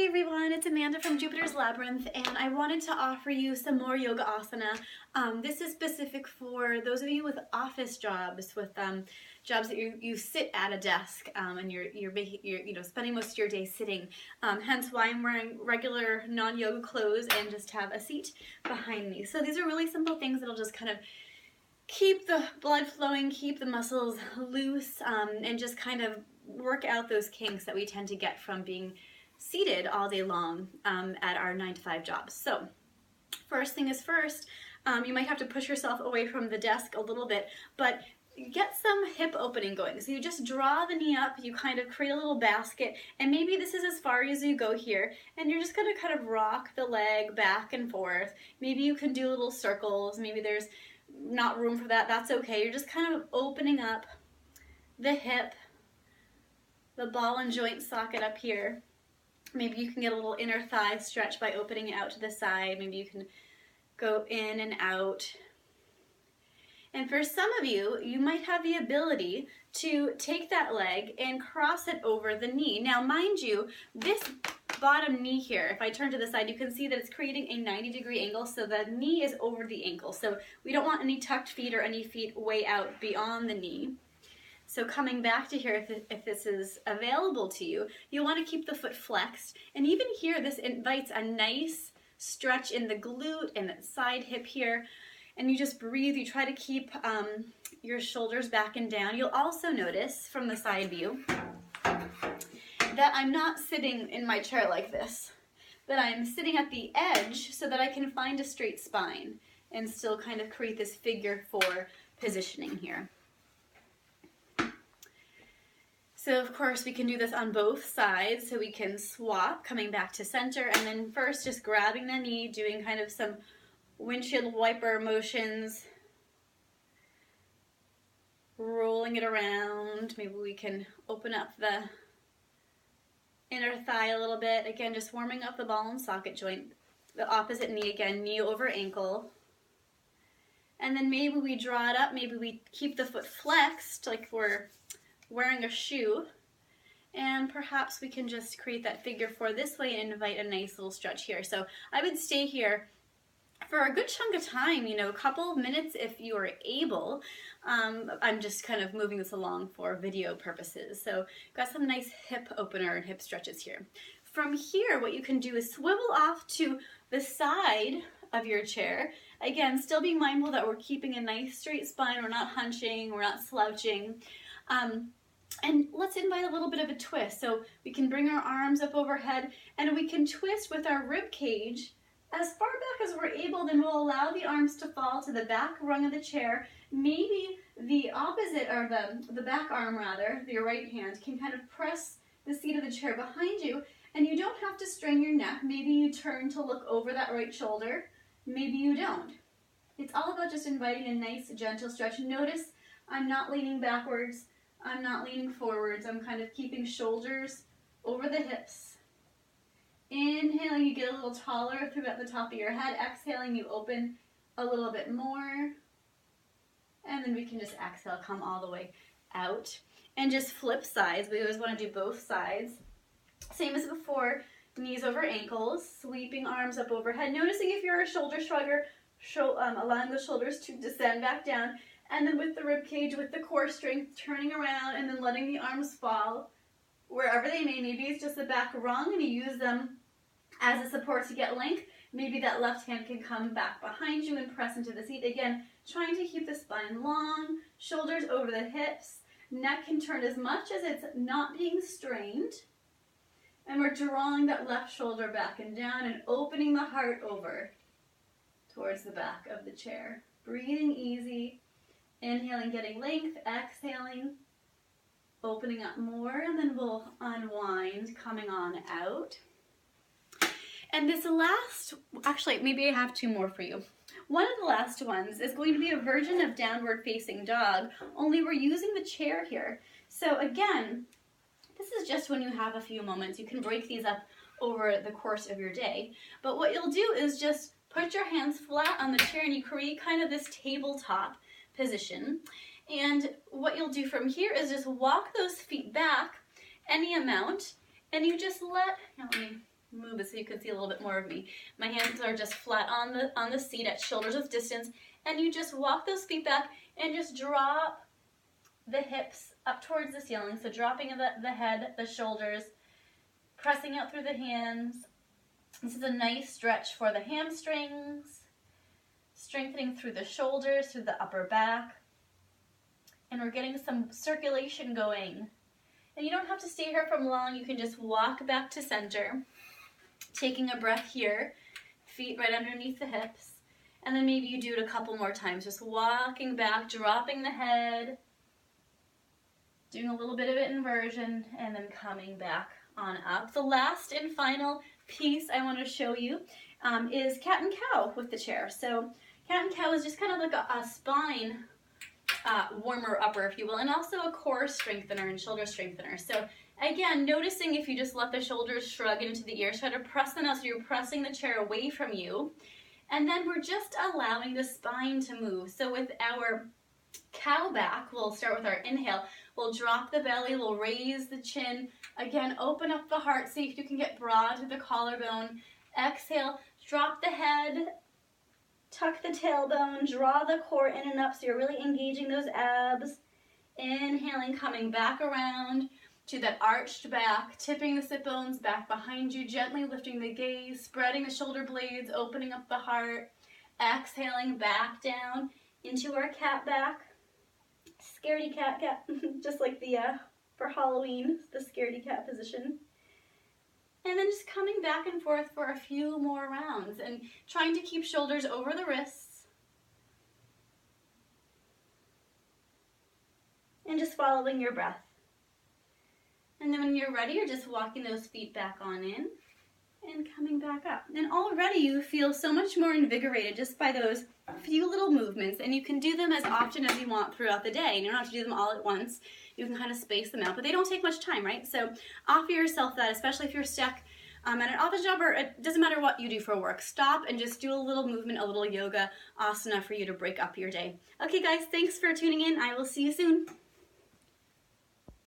Hi everyone, it's Amanda from Jupiter's Labyrinth, and I wanted to offer you some more yoga asana. This is specific for those of you with office jobs, with jobs that you sit at a desk and you're spending most of your day sitting. Hence why I'm wearing regular non-yoga clothes and just have a seat behind me. So these are really simple things that'll just kind of keep the blood flowing, keep the muscles loose, and just kind of work out those kinks that we tend to get from being seated all day long at our 9-to-5 jobs. So first thing is first, you might have to push yourself away from the desk a little bit, but get some hip opening going. So you just draw the knee up, you kind of create a little basket, and maybe this is as far as you go here, and you're just going to kind of rock the leg back and forth. Maybe you can do little circles, maybe there's not room for that, that's okay. You're just kind of opening up the hip, the ball and joint socket up here. Maybe you can get a little inner thigh stretch by opening it out to the side. Maybe you can go in and out. And for some of you, you might have the ability to take that leg and cross it over the knee. Now, mind you, this bottom knee here, if I turn to the side, you can see that it's creating a 90-degree angle, so the knee is over the ankle. So we don't want any tucked feet or any feet way out beyond the knee. So coming back to here, if this is available to you, you'll want to keep the foot flexed. And even here, this invites a nice stretch in the glute and the side hip here. And you just breathe. You try to keep your shoulders back and down. You'll also notice from the side view that I'm not sitting in my chair like this, that I'm sitting at the edge so that I can find a straight spine and still kind of create this figure 4 positioning here. So of course we can do this on both sides, so we can swap, coming back to center, and then first just grabbing the knee, doing kind of some windshield wiper motions, rolling it around. Maybe we can open up the inner thigh a little bit. Again, just warming up the ball and socket joint. The opposite knee again, knee over ankle. And then maybe we draw it up, maybe we keep the foot flexed like we're wearing a shoe, and perhaps we can just create that figure 4 this way and invite a nice little stretch here. So I would stay here for a good chunk of time, a couple of minutes if you are able. I'm just kind of moving this along for video purposes. So got some nice hip opener and hip stretches here. From here, what you can do is swivel off to the side of your chair. Again, still be mindful that we're keeping a nice straight spine. We're not hunching, we're not slouching. And let's invite a little bit of a twist. So we can bring our arms up overhead and we can twist with our rib cage as far back as we're able. Then we'll allow the arms to fall to the back rung of the chair. Maybe the opposite, or the back arm rather, your right hand, can kind of press the seat of the chair behind you, and you don't have to strain your neck. Maybe you turn to look over that right shoulder. Maybe you don't. It's all about just inviting a nice gentle stretch. Notice I'm not leaning backwards. I'm not leaning forwards. I'm kind of keeping shoulders over the hips. Inhaling, you get a little taller through at the top of your head. Exhaling, you open a little bit more. And then we can just exhale, come all the way out. And just flip sides. We always want to do both sides. Same as before, knees over ankles, sweeping arms up overhead. Noticing if you're a shoulder shrugger, allowing the shoulders to descend back down. And then with the rib cage, with the core strength, turning around and then letting the arms fall wherever they may. Maybe it's just the back rung and you use them as a support to get length. Maybe that left hand can come back behind you and press into the seat. Again, trying to keep the spine long, shoulders over the hips. Neck can turn as much as it's not being strained. And we're drawing that left shoulder back and down and opening the heart over towards the back of the chair. Breathing easy. Inhaling, getting length, exhaling, opening up more, and then we'll unwind, coming on out. And this last, actually, maybe I have 2 more for you. One of the last ones is going to be a version of downward facing dog, only we're using the chair here. So again, this is just when you have a few moments. You can break these up over the course of your day. But what you'll do is just put your hands flat on the chair and you create kind of this tabletop position. And what you'll do from here is just walk those feet back any amount, and you just let me move it so you can see a little bit more of me. My hands are just flat on the seat at shoulders width distance, and you just walk those feet back and just drop the hips up towards the ceiling. So dropping the head, the shoulders, pressing out through the hands. This is a nice stretch for the hamstrings, strengthening through the shoulders, through the upper back. And we're getting some circulation going. And you don't have to stay here for long. You can just walk back to center, taking a breath here, feet right underneath the hips. And then maybe you do it a couple more times, just walking back, dropping the head, doing a little bit of inversion, and then coming back on up. The last and final piece I want to show you is cat and cow with the chair. So cat and cow is just kind of like a spine warmer upper, if you will, and also a core strengthener and shoulder strengthener. So again, noticing if you just let the shoulders shrug into the ears, try to press them out so you're pressing the chair away from you. And then we're just allowing the spine to move. So with our cow back, we'll start with our inhale. We'll drop the belly, we'll raise the chin. Again, open up the heart, see if you can get broad through the collarbone. Exhale, drop the head, tuck the tailbone, draw the core in and up so you're really engaging those abs. Inhaling, coming back around to that arched back, tipping the sit bones back behind you, gently lifting the gaze, spreading the shoulder blades, opening up the heart. Exhaling back down into our cat back. Scaredy cat, just like the for Halloween, the scaredy cat position. And then just coming back and forth for a few more rounds and trying to keep shoulders over the wrists. And just following your breath. And then when you're ready, you're just walking those feet back on in and coming back up. And already you feel so much more invigorated just by those few little movements, and you can do them as often as you want throughout the day. And you don't have to do them all at once. You can kind of space them out, but they don't take much time, right? So offer yourself that, especially if you're stuck at an office job, or it doesn't matter what you do for work. Stop and just do a little movement, a little yoga asana for you to break up your day. Okay guys, thanks for tuning in. I will see you soon.